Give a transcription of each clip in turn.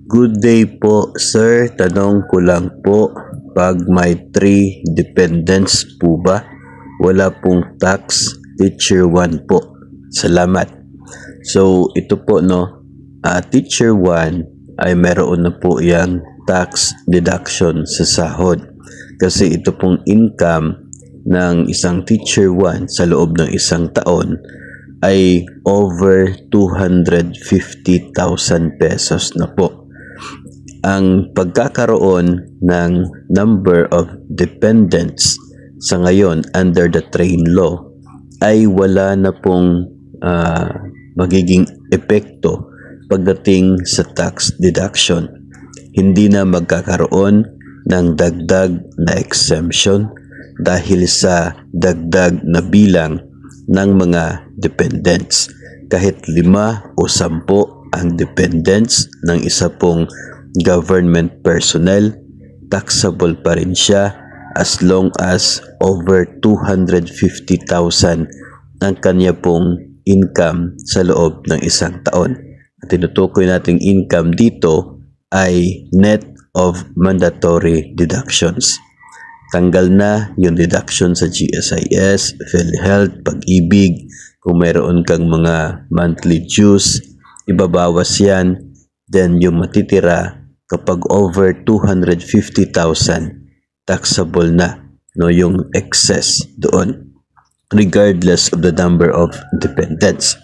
Good day po, sir. Tanong ko lang po, pag may 3 dependents po ba, wala pong tax, teacher 1 po. Salamat. So, ito po teacher 1 ay meron na po yung tax deduction sa sahod. Kasi ito pong income ng isang teacher 1 sa loob ng isang taon ay over 250,000 pesos na po. Ang pagkakaroon ng number of dependents sa ngayon under the train law ay wala na pong magiging epekto pagdating sa tax deduction. Hindi na magkakaroon ng dagdag na exemption dahil sa dagdag na bilang ng mga dependents. Kahit 5 o 10 ang dependents ng isa pong government personnel, taxable pa rin siya as long as over 250,000 ang kanya pong income sa loob ng isang taon. At tinutukoy nating income dito ay net of mandatory deductions. Tanggal na yung deduction sa GSIS, PhilHealth, Pag-ibig. Kung mayroon kang mga monthly dues, ibabawas yan. Then yung matitira kapag over 250,000, taxable na yung excess doon regardless of the number of dependents.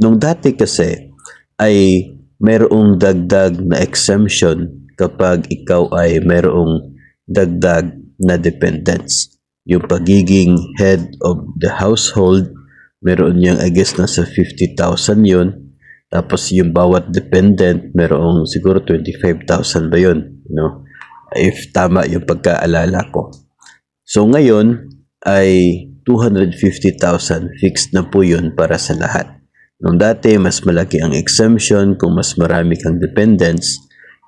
Nung dati kasi ay mayroong dagdag na exemption kapag ikaw ay mayroong dagdag na dependents. Yung pagiging head of the household, meron niyang I guess nasa 50,000 yun. Tapos yung bawat dependent, merong siguro 25,000 ba yun? If tama yung pagkaalala ko. So ngayon ay 250,000 fixed na po yun para sa lahat. Nung dati, mas malaki ang exemption kung mas marami kang dependents.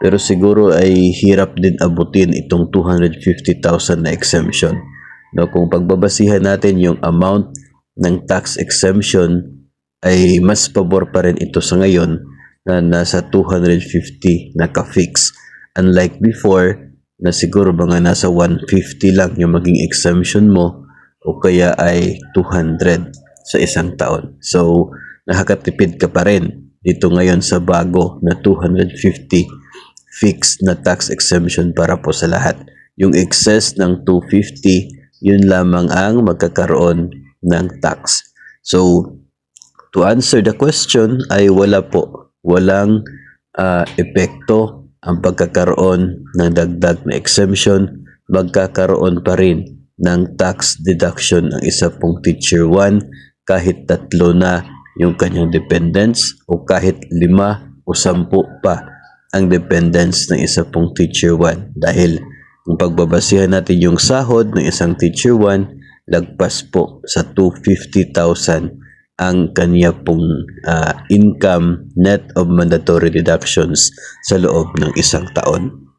Pero siguro ay hirap din abutin itong 250,000 na exemption. Kung pagbabasihan natin yung amount ng tax exemption, ay mas pabor pa rin ito sa ngayon na nasa 250 naka-fix. Unlike before na siguro mga nasa 150 lang yung maging exemption mo o kaya ay 200 sa isang taon. So, nakakatipid ka pa rin dito ngayon sa bago na 250 fixed na tax exemption para po sa lahat. Yung excess ng 250, yun lamang ang magkakaroon ng tax. So, to answer the question ay wala po. Walang epekto ang pagkakaroon ng dagdag na exemption. Magkakaroon pa rin ng tax deduction ang isa pong teacher 1 kahit 3 na yung kanyang dependents o kahit 5 o 10 pa ang dependents ng isa pong teacher 1. Dahil kung pagbabasihan natin yung sahod ng isang teacher 1, lagpas po sa 250,000 ang kanya pong income net of mandatory deductions sa loob ng isang taon.